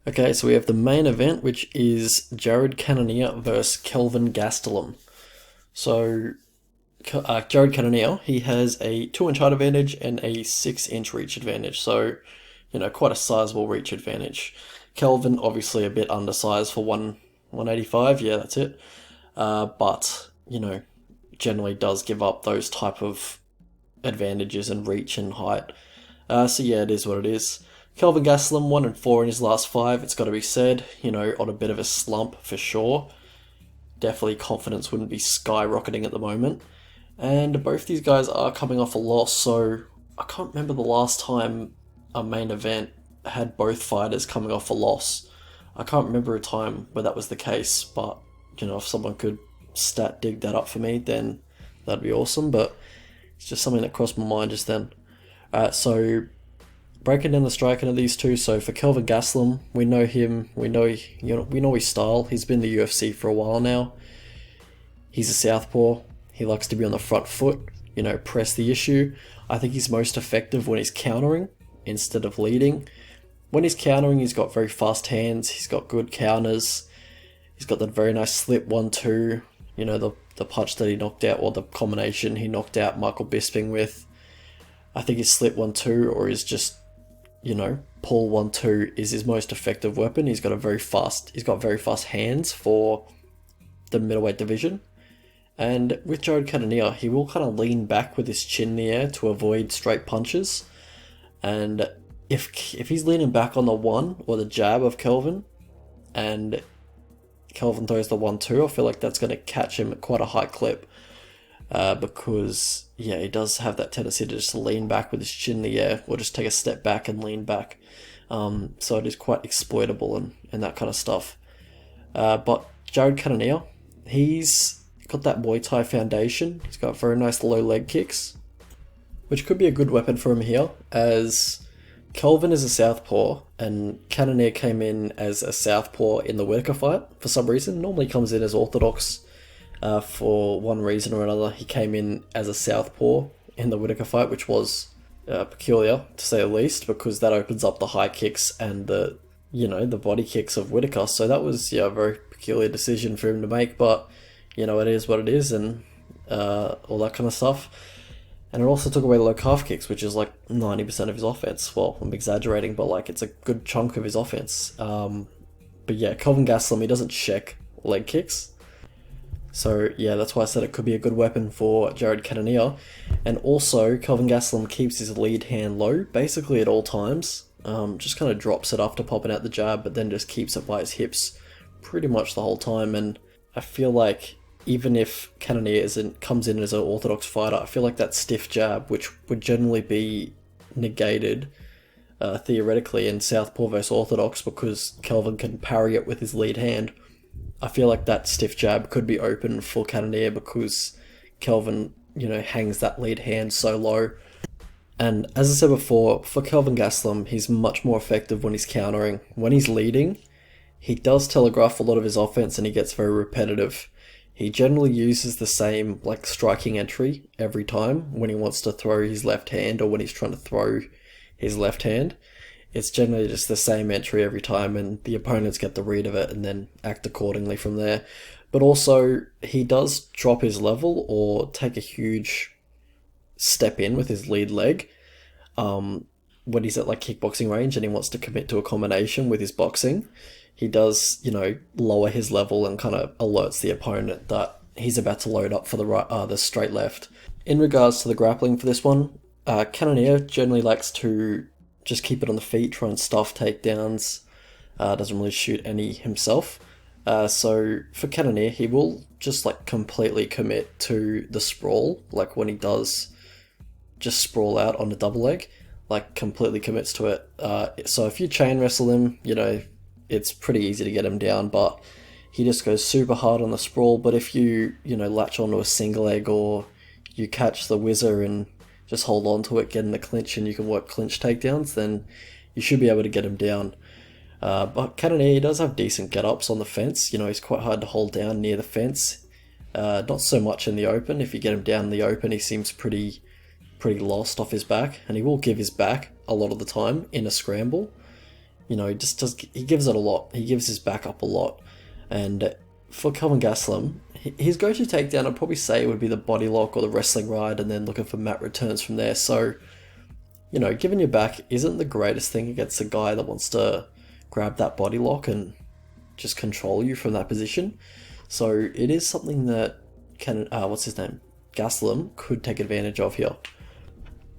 Okay, so we have the main event, which is Cannonier versus Kelvin Gastelum. So, Cannonier, he has a 2-inch height advantage and a 6-inch reach advantage. So, quite a sizable reach advantage. Kelvin, obviously a bit undersized for 185, yeah, that's it. But, generally does give up those type of advantages in reach and height. So yeah, it is what it is. Kelvin Gastelum 1-4 in his last 5. It's got to be said, on a bit of a slump for sure. Definitely confidence wouldn't be skyrocketing at the moment. And both these guys are coming off a loss, so I can't remember the last time a main event had both fighters coming off a loss. I can't remember a time where that was the case, but if someone could stat dig that up for me, then that'd be awesome. But it's just something that crossed my mind just then. So breaking down the striking of these two. So for Kelvin Gastelum, we know him. We know his style. He's been in the UFC for a while now. He's a southpaw. He likes to be on the front foot. Press the issue. I think he's most effective when he's countering instead of leading. When he's countering, he's got very fast hands. He's got good counters. He's got that very nice slip 1-2. The punch that he knocked out, or the combination he knocked out Michael Bisping with. I think his slip 1-2 or his just, pull 1-2 is his most effective weapon. He's got very fast hands for the middleweight division. And with Cannonier, he will kind of lean back with his chin in the air to avoid straight punches. And if he's leaning back on the one or the jab of Kelvin, and Kelvin throws the 1-2, I feel like that's going to catch him at quite a high clip. Because, he does have that tendency to just lean back with his chin in the air, or just take a step back and lean back. So it is quite exploitable and that kind of stuff. But Cannonier, he's got that Muay Thai foundation. He's got very nice low leg kicks, which could be a good weapon for him here, as Kelvin is a southpaw, and Cannonier came in as a southpaw in the Whittaker fight for some reason. Normally comes in as orthodox. For one reason or another, he came in as a southpaw in the Whittaker fight, which was peculiar, to say the least, because that opens up the high kicks and the body kicks of Whittaker. So that was a very peculiar decision for him to make, but it is what it is, and all that kind of stuff. And it also took away the low calf kicks, which is like 90% of his offense. Well, I'm exaggerating, but it's a good chunk of his offense. But yeah, Kelvin Gastelum, he doesn't check leg kicks. So yeah, that's why I said it could be a good weapon for Cannonier. And also, Kelvin Gastelum keeps his lead hand low, basically at all times. Just kind of drops it after popping out the jab, but then just keeps it by his hips pretty much the whole time. And I feel like even if Cannonier comes in as an orthodox fighter, I feel like that stiff jab, which would generally be negated theoretically in southpaw versus orthodox, because Kelvin can parry it with his lead hand. I feel like that stiff jab could be open for Cannonier because Kelvin, hangs that lead hand so low. And as I said before, for Kelvin Gastelum, he's much more effective when he's countering. When he's leading, he does telegraph a lot of his offense and he gets very repetitive. He generally uses the same striking entry every time when he wants to throw his left hand or when he's trying to throw his left hand. It's generally just the same entry every time, and the opponents get the read of it and then act accordingly from there. But also, he does drop his level or take a huge step in with his lead leg when he's at kickboxing range and he wants to commit to a combination with his boxing. He does, lower his level and kind of alerts the opponent that he's about to load up for the straight left. In regards to the grappling for this one, Cannonier generally likes to just keep it on the feet, try and stuff takedowns. Doesn't really shoot any himself. So for Cannonier, he will just completely commit to the sprawl, when he does just sprawl out on the double leg, completely commits to it. So if you chain wrestle him, it's pretty easy to get him down, but he just goes super hard on the sprawl. But if you, latch onto a single leg, or you catch the whizzer and just hold on to it, get in the clinch, and you can work clinch takedowns, then you should be able to get him down. But Cannonier, he does have decent get-ups on the fence. He's quite hard to hold down near the fence. Not so much in the open. If you get him down in the open, he seems pretty lost off his back, and he will give his back a lot of the time in a scramble. he gives it a lot. He gives his back up a lot. And for Kelvin Gastelum, his go-to takedown, I'd probably say, would be the body lock or the wrestling ride, and then looking for mat returns from there. So, giving your back isn't the greatest thing against a guy that wants to grab that body lock and just control you from that position. So it is something that Gastelum could take advantage of here.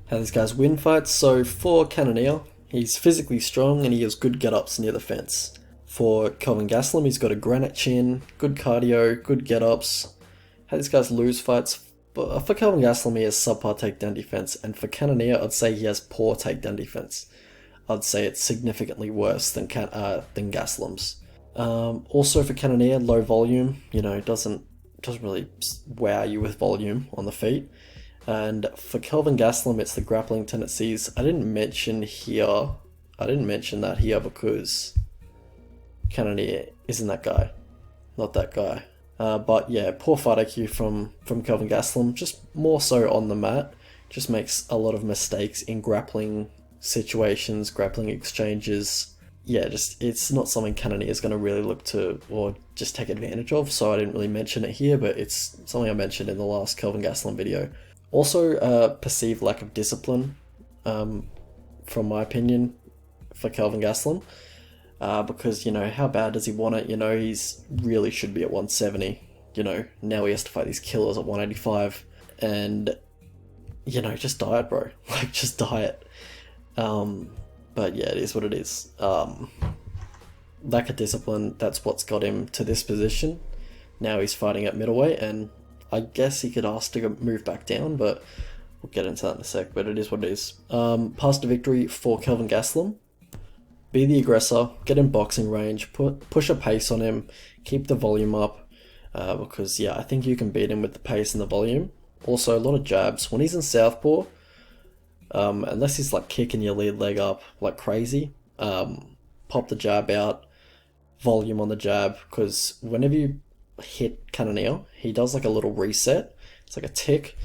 How these guys win fights. So for Cannonier, he's physically strong and he has good get-ups near the fence. For Kelvin Gastelum, he's got a granite chin, good cardio, good get-ups. How these guys lose fights. But for Kelvin Gastelum, he has subpar takedown defense, and for Cannonier, I'd say he has poor takedown defense. I'd say it's significantly worse than Gastelum's. Also for Cannonier, low volume, doesn't really wow you with volume on the feet. And for Kelvin Gastelum, it's the grappling tendencies. I didn't mention that here because Cannonier isn't that guy, not that guy. But yeah, poor fight IQ from Kelvin Gastelum, just more so on the mat, just makes a lot of mistakes in grappling situations, grappling exchanges. Yeah, it's not something Cannonier is going to really look to or just take advantage of, so I didn't really mention it here, but it's something I mentioned in the last Kelvin Gastelum video. Also, perceived lack of discipline, from my opinion, for Kelvin Gastelum, because, how bad does he want it? He's really should be at 170, now he has to fight these killers at 185, and, just diet, bro, just diet. But yeah, it is what it is. Lack of discipline, that's what's got him to this position. Now he's fighting at middleweight, and I guess he could ask to move back down, but we'll get into that in a sec, but it is what it is. Path to victory for Kelvin Gastelum. Be the aggressor, get in boxing range, push a pace on him, keep the volume up, because yeah, I think you can beat him with the pace and the volume. Also, a lot of jabs. When he's in southpaw, unless he's kicking your lead leg up like crazy, pop the jab out, volume on the jab, because whenever you hit Cannonier, he does a little reset. It's like a tick,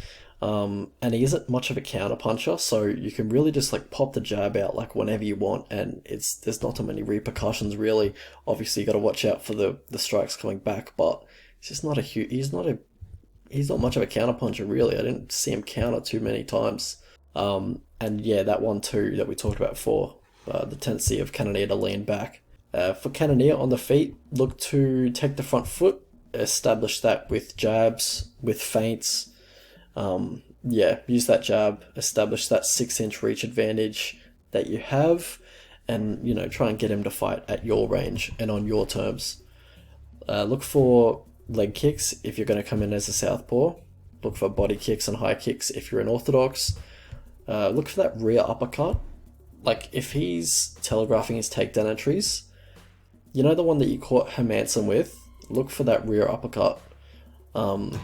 and he isn't much of a counter puncher, so you can really just pop the jab out whenever you want, and there's not too many repercussions really. Obviously, you got to watch out for the strikes coming back, but it's just not he's not much of a counter puncher really. I didn't see him counter too many times. And yeah, that one too that we talked about before, the tendency of Cannonier to lean back. For Cannonier on the feet, look to take the front foot, establish that with jabs, with feints. Use that jab, establish that 6-inch reach advantage that you have, and try and get him to fight at your range and on your terms. Look for leg kicks if you're going to come in as a southpaw. Look for body kicks and high kicks if you're an orthodox. Look for that rear uppercut. If he's telegraphing his takedown entries, the one that you caught Hermanson with, look for that rear uppercut, to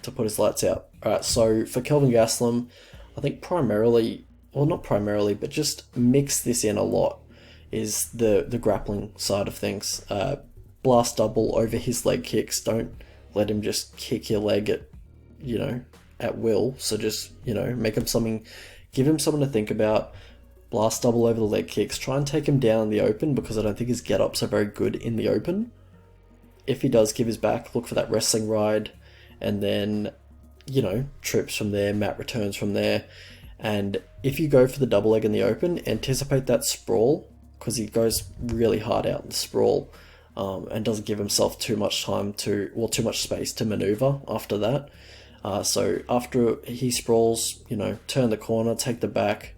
put his lights out. Alright, so for Kelvin Gastelum, I think not primarily, but just mix this in a lot, is the grappling side of things. Blast double over his leg kicks. Don't let him just kick your leg at will. So just, make him give him something to think about. Blast double over the leg kicks. Try and take him down in the open, because I don't think his get-ups are very good in the open. If he does give his back, look for that wrestling ride, and then, trips from there, mat returns from there. And if you go for the double leg in the open, anticipate that sprawl, because he goes really hard out in the sprawl, and doesn't give himself too much space to maneuver after that. So after he sprawls, turn the corner, take the back.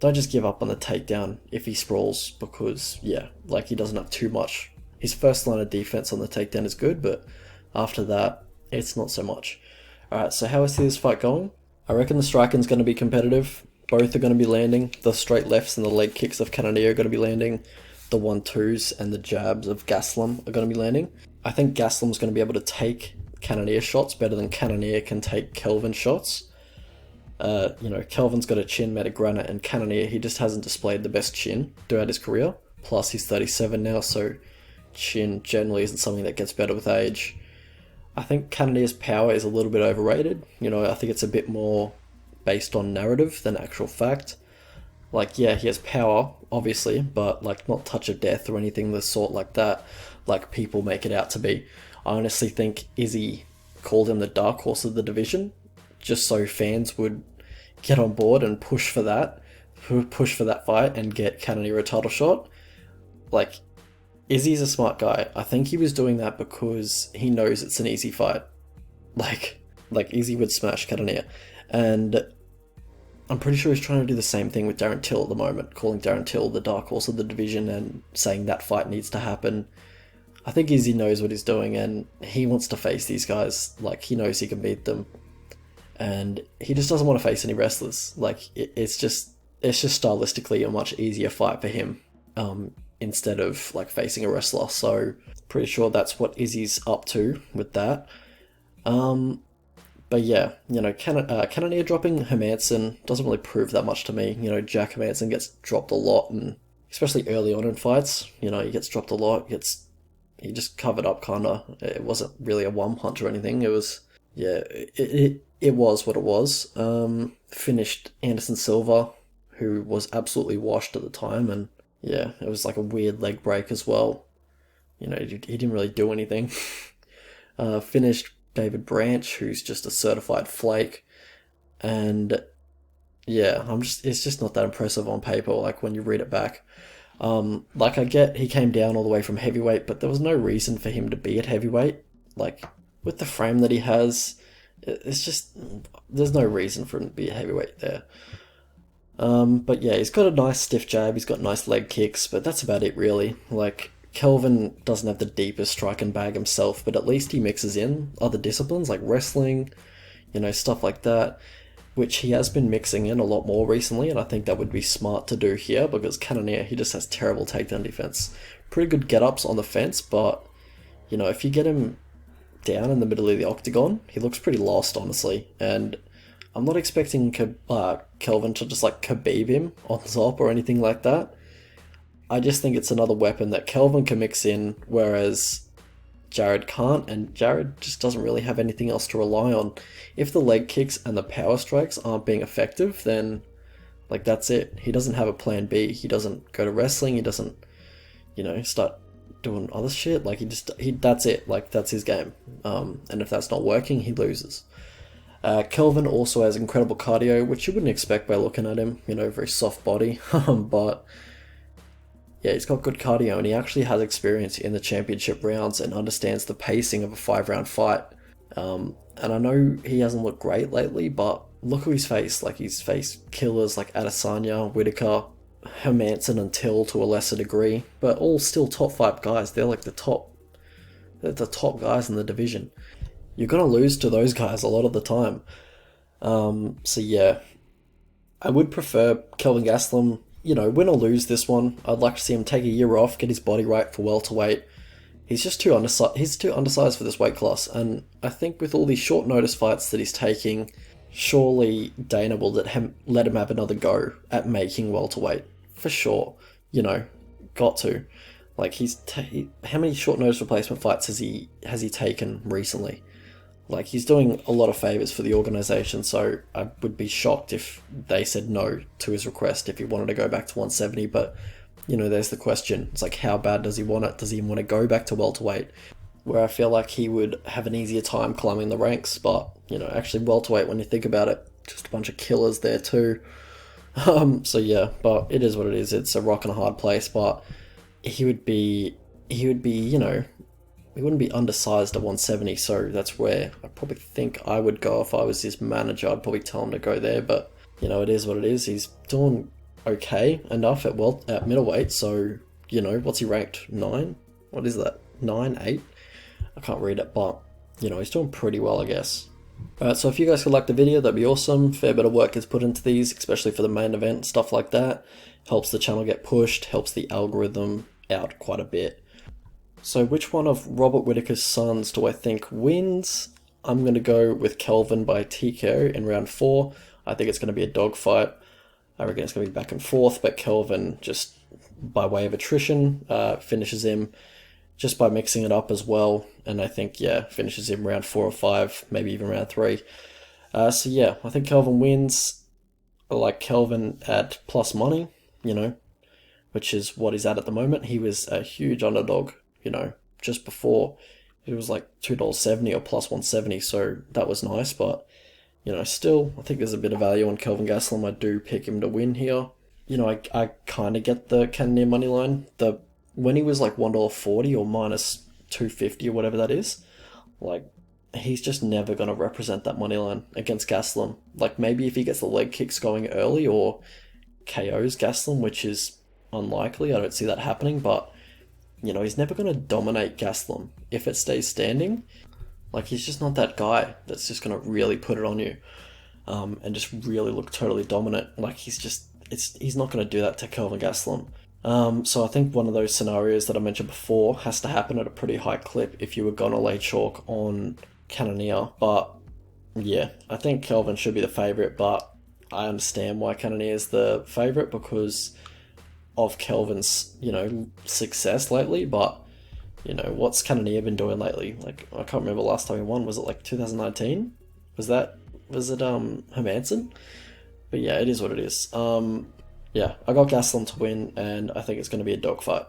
Don't just give up on the takedown if he sprawls, because he doesn't have too much. His first line of defense on the takedown is good, but after that, it's not so much. Alright, so how I see this fight going? I reckon the striking's going to be competitive. Both are going to be landing. The straight lefts and the leg kicks of Cannonier are going to be landing. The 1-2s and the jabs of Gastelum are going to be landing. I think Gastelum's going to be able to take Cannonier shots better than Cannonier can take Kelvin shots. Kelvin's got a chin made of granite, and Cannonier, he just hasn't displayed the best chin throughout his career. Plus, he's 37 now, so chin generally isn't something that gets better with age. I think Cannonier's power is a little bit overrated. I think it's a bit more based on narrative than actual fact. Like, yeah, he has power, obviously, but like not touch of death or anything of the sort like that, like people make it out to be. I honestly think Izzy called him the dark horse of the division, just so fans would get on board and push for that fight and get Cannonier a title shot. Like, Izzy's a smart guy. I think he was doing that because he knows it's an easy fight. Like, like Izzy would smash Cannonier, and I'm pretty sure he's trying to do the same thing with Darren Till at the moment, calling Darren Till the dark horse of the division and saying that fight needs to happen. I think Izzy knows what he's doing and he wants to face these guys. Like, he knows he can beat them, and he just doesn't want to face any wrestlers. Like, it's just stylistically a much easier fight for him, instead of like facing a wrestler. So pretty sure that's what Izzy's up to with that. But yeah, Cannonier dropping Hermanson doesn't really prove that much to me. Jack Hermanson gets dropped a lot, and especially early on in fights, he gets dropped a lot. He just covered up, kinda. It wasn't really a one punch or anything. It was, yeah, it was what it was. Finished Anderson Silva, who was absolutely washed at the time, and yeah, it was like a weird leg break as well. He didn't really do anything. Finished David Branch, who's just a certified flake, and yeah, it's just not that impressive on paper, like when you read it back. Like, I get he came down all the way from heavyweight, but there was no reason for him to be at heavyweight. Like, with the frame that he has, it's just, there's no reason for him to be a heavyweight there. But yeah, he's got a nice stiff jab, he's got nice leg kicks, but that's about it really. Like, Kelvin doesn't have the deepest striking bag himself, but at least he mixes in other disciplines like wrestling, stuff like that, which he has been mixing in a lot more recently, and I think that would be smart to do here because Cannonier, he just has terrible takedown defense. Pretty good get-ups on the fence, but, if you get him down in the middle of the octagon, he looks pretty lost, honestly, and I'm not expecting Kelvin to just like Khabib him on top or anything like that. I just think it's another weapon that Kelvin can mix in, whereas Jared can't, and Jared just doesn't really have anything else to rely on. If the leg kicks and the power strikes aren't being effective, then, like, that's it. He doesn't have a plan B. He doesn't go to wrestling. He doesn't, start doing other shit. Like, that's it. Like, that's his game. And if that's not working, he loses. Kelvin also has incredible cardio, which you wouldn't expect by looking at him. Very soft body, but yeah, he's got good cardio, and he actually has experience in the championship rounds and understands the pacing of a 5-round fight. And I know he hasn't looked great lately, but look who he's faced. Like, he's faced killers like Adesanya, Whitaker, Hermanson, and Till to a lesser degree, but all still top 5 guys. They're like they're the top guys in the division. You're gonna lose to those guys a lot of the time. So yeah, I would prefer Kelvin Gastelum, win or lose this one. I'd like to see him take a year off, get his body right for welterweight. He's just too undersized for this weight class, and I think with all these short notice fights that he's taking, surely Dana will let him have another go at making welterweight for sure. Got to. Like, how many short notice replacement fights has he taken recently? Like, he's doing a lot of favours for the organisation, so I would be shocked if they said no to his request if he wanted to go back to 170, but, there's the question. It's like, how bad does he want it? Does he want to go back to welterweight? Where I feel like he would have an easier time climbing the ranks, but, actually welterweight, when you think about it, just a bunch of killers there too. So yeah, but it is what it is. It's a rock and a hard place, but he would be, he wouldn't be undersized at 170, so that's where I probably think I would go if I was his manager. I'd probably tell him to go there, but, it is what it is. He's doing okay enough at middleweight, so, what's he ranked? 9? What is that? 9, 8? I can't read it, but, he's doing pretty well, I guess. Alright, so if you guys could like the video, that'd be awesome. Fair bit of work is put into these, especially for the main event and stuff like that. Helps the channel get pushed, helps the algorithm out quite a bit. So which one of Robert Whitaker's sons do I think wins? I'm going to go with Kelvin by TKO in round 4. I think it's going to be a dogfight. I reckon it's going to be back and forth, but Kelvin, just by way of attrition, finishes him just by mixing it up as well. And I think, yeah, finishes him round 4 or 5, maybe even round 3. So yeah, I think Kelvin wins. like Kelvin at plus money, you know, which is what he's at the moment. He was a huge underdog, you know, just before. It was like $2.70 or plus 170, so that was nice, but you know, still, I think there's a bit of value on Kelvin Gastelum. I do pick him to win here. You know, I kind of get the Cannonier money line. When he was like $1.40 or minus 250 or whatever that is, like he's just never gonna represent that money line against Gastelum. Like maybe if he gets the leg kicks going early or KOs Gastelum, which is unlikely. I don't see that happening, but you know, he's never gonna dominate Gastelum if it stays standing. Like he's just not that guy that's just gonna really put it on you, and just really look totally dominant. Like he's not gonna do that to Kelvin Gastelum. So I think one of those scenarios that I mentioned before has to happen at a pretty high clip if you were gonna lay chalk on Cannonier. But yeah, I think Kelvin should be the favourite, but I understand why Cannonier is the favourite because of Kelvin's, you know, success lately. But you know, what's Cannonier been doing lately? Like, I can't remember last time he won. Was it like 2019? Was it Hermanson? But yeah, it is what it is. Yeah, I got Gastelum to win, and I think it's going to be a dogfight.